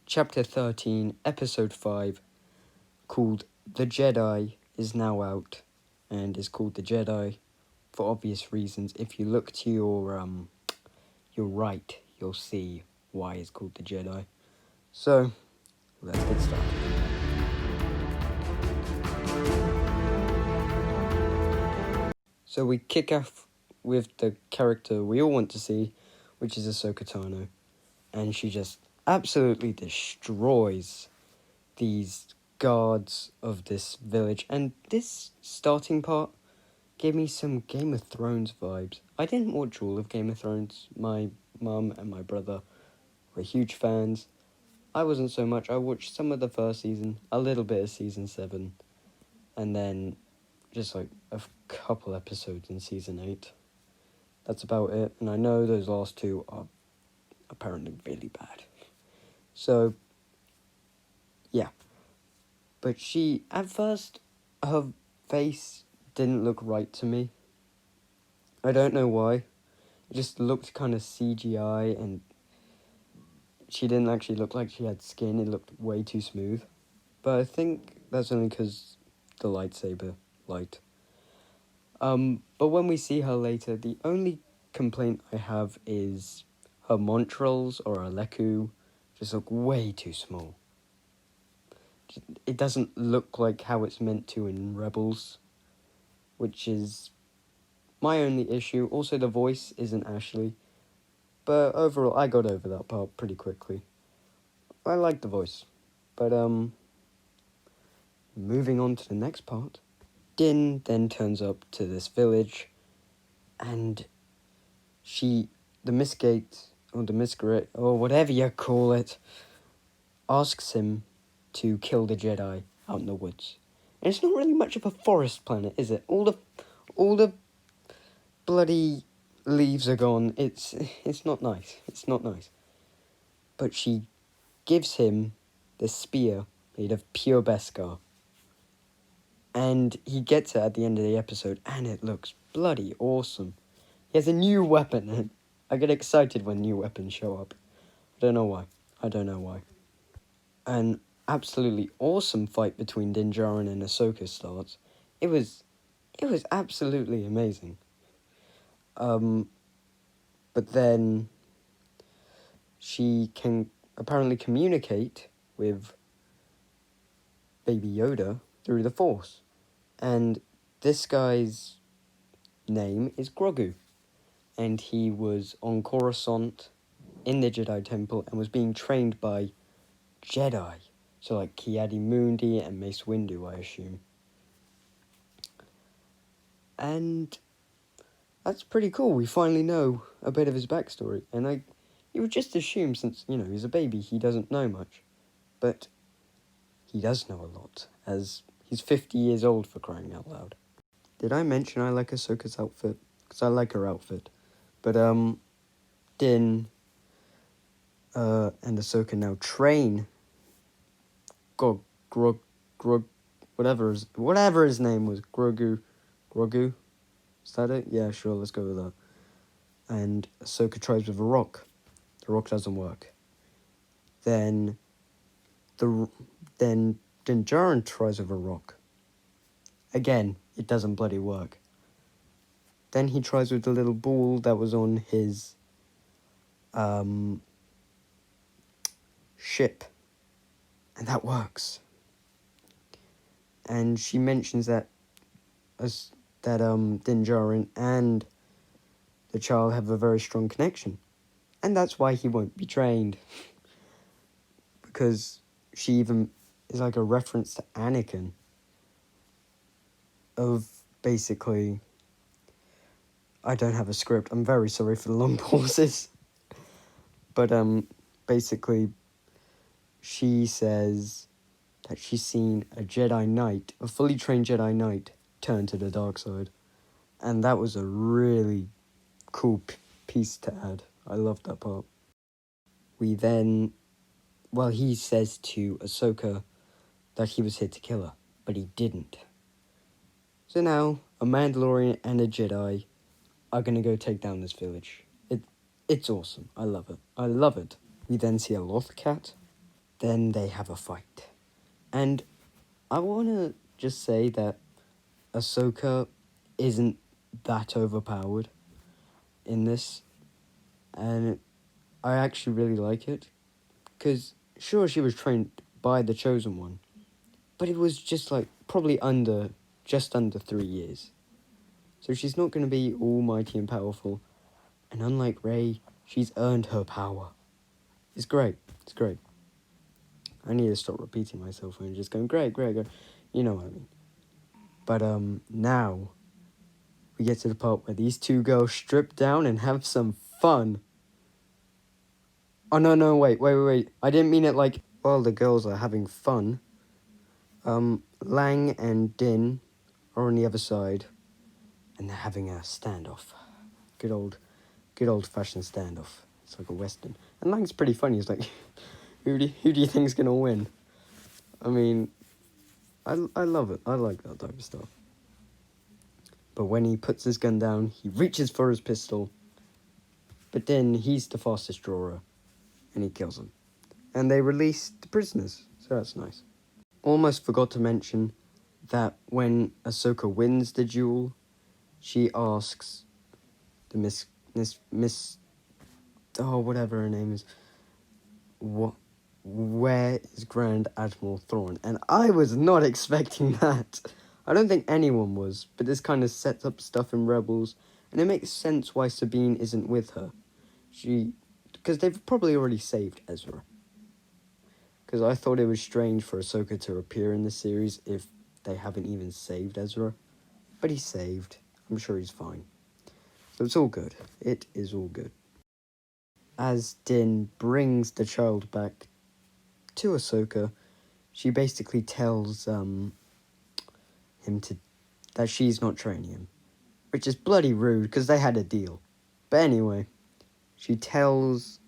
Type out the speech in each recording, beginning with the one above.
Chapter 13, Episode 5, called The Jedi, is now out, and is called The Jedi for obvious reasons. If you look to your right, you'll see why it's called The Jedi. So, let's get started. So we kick off with the character we all want to see, which is Ahsoka Tano. And she just absolutely destroys these guards of this village. And this starting part gave me some Game of Thrones vibes. I didn't watch all of Game of Thrones. My mum and my brother were huge fans. I wasn't so much. I watched some of the first season, a little bit of season 7, and then just like a couple episodes in season 8. That's about it. And I know those last two are apparently really bad. So, yeah. But she, at first, her face didn't look right to me. I don't know why. It just looked kind of CGI, and she didn't actually look like she had skin. It looked way too smooth. But I think that's only because the lightsaber light. But when we see her later, the only complaint I have is her Montrals or her Leku just look way too small. It doesn't look like how it's meant to in Rebels, which is my only issue. Also, the voice isn't Ashley, but overall, I got over that part pretty quickly. I like the voice, but moving on to the next part. Din then turns up to this village, and the Misgate, or whatever you call it, asks him to kill the Jedi out in the woods. And it's not really much of a forest planet, is it? All the bloody leaves are gone. It's not nice. It's not nice. But she gives him this spear made of pure Beskar. And he gets it at the end of the episode, and it looks bloody awesome. He has a new weapon, and I get excited when new weapons show up. I don't know why. An absolutely awesome fight between Din Djarin and Ahsoka starts. It was absolutely amazing. But then she can apparently communicate with Baby Yoda through the Force. And this guy's name is Grogu. And he was on Coruscant in the Jedi Temple and was being trained by Jedi. So like Ki-Adi-Mundi and Mace Windu, I assume. And that's pretty cool. We finally know a bit of his backstory. And you would just assume, since, he's a baby, he doesn't know much. But he does know a lot, as he's 50 years old, for crying out loud. Did I mention I like Ahsoka's outfit? Because I like her outfit. But, Din and Ahsoka now train whatever his name was, Grogu? Is that it? Yeah, sure, let's go with that. And Ahsoka tries with a rock. The rock doesn't work. Then Din Djarin tries with a rock. Again, it doesn't bloody work. Then he tries with the little ball that was on his ship. And that works. And she mentions that Din Djarin and the child have a very strong connection. And that's why he won't be trained. Because she even is like a reference to Anakin. Of basically, I don't have a script. I'm very sorry for the long pauses. But basically, she says that she's seen a Jedi Knight, a fully trained Jedi Knight, turn to the dark side. And that was a really cool piece to add. I loved that part. He says to Ahsoka that he was here to kill her, but he didn't. So now, a Mandalorian and a Jedi are going to go take down this village. It's awesome. I love it. We then see a Loth Cat, then they have a fight. And I want to just say that Ahsoka isn't that overpowered in this. And I actually really like it. Because, sure, she was trained by the Chosen One. But it was just like, probably just under 3 years. So she's not going to be almighty and powerful. And unlike Rey, she's earned her power. It's great. It's great. I need to stop repeating myself and just going, great, great, great. You know what I mean. But now we get to the part where these two girls strip down and have some fun. Oh, no, wait. I didn't mean it like, while the girls are having fun. Lang and Din are on the other side, and they're having a standoff. Good old-fashioned standoff. It's like a western. And Lang's pretty funny. He's like, who do you think's gonna win? I mean, I love it. I like that type of stuff. But when he puts his gun down, he reaches for his pistol. But then he's the fastest drawer, and he kills him. And they release the prisoners, so that's nice. Almost forgot to mention that when Ahsoka wins the duel, she asks the Miss whatever her name is, where is Grand Admiral Thrawn? And I was not expecting that. I don't think anyone was, but this kind of sets up stuff in Rebels, and it makes sense why Sabine isn't with her. Because they've probably already saved Ezra. Because I thought it was strange for Ahsoka to appear in the series if they haven't even saved Ezra. But he's saved. I'm sure he's fine. So it's all good. It is all good. As Din brings the child back to Ahsoka, she basically tells him that she's not training him. Which is bloody rude, because they had a deal. But anyway, she tells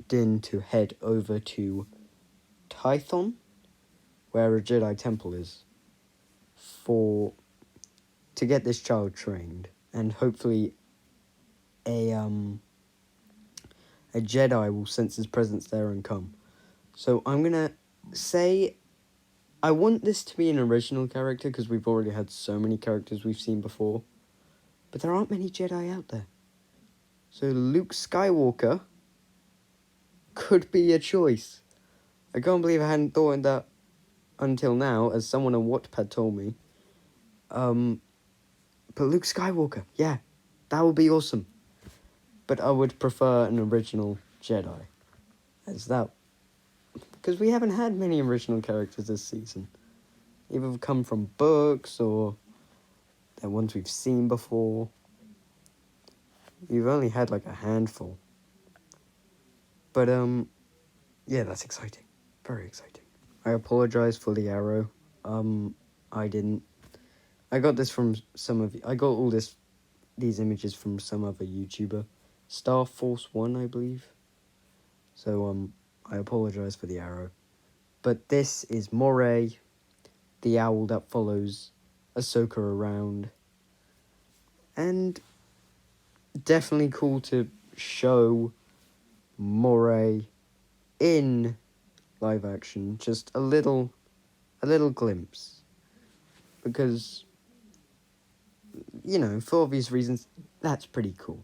Din to head over to Tython, where a Jedi temple is, to get this child trained, and hopefully a Jedi will sense his presence there and come. So I'm gonna say I want this to be an original character because we've already had so many characters we've seen before, but there aren't many Jedi out there. So Luke Skywalker could be a choice. I can't believe I hadn't thought of that until now, as someone on Wattpad told me. But Luke Skywalker, yeah, that would be awesome. But I would prefer an original Jedi, as that, because we haven't had many original characters this season. Either come from books or they're ones we've seen before. We've only had like a handful. But yeah, that's exciting. Very exciting. I apologize for the arrow. I didn't. I got this from I got all these images from some other YouTuber, Star Force 1, I believe. So I apologize for the arrow. But this is Morre, the owl that follows Ahsoka around. And definitely cool to show Morre in live action. Just a little glimpse. Because, you know, for obvious reasons, that's pretty cool.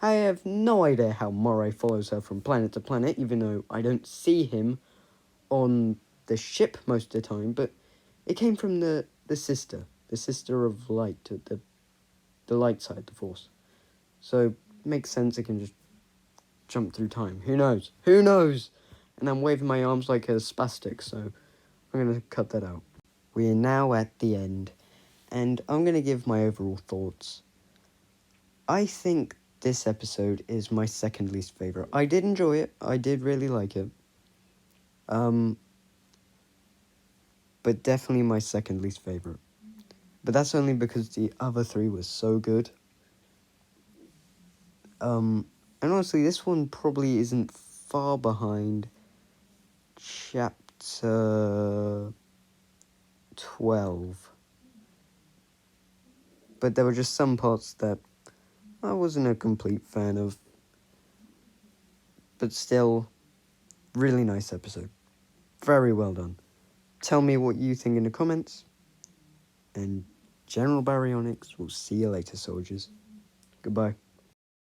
I have no idea how Morre follows her from planet to planet, even though I don't see him on the ship most of the time, but it came from the sister of light, the light side, the Force. So it makes sense it can just jump through time. Who knows? And I'm waving my arms like a spastic, so I'm going to cut that out. We are now at the end, and I'm going to give my overall thoughts. I think this episode is my second least favourite. I did enjoy it. I did really like it. But definitely my second least favourite. But that's only because the other three were so good. And honestly, this one probably isn't far behind chapter 12. But there were just some parts that I wasn't a complete fan of. But still, really nice episode. Very well done. Tell me what you think in the comments. And General Baryonyx will see you later, soldiers. Goodbye.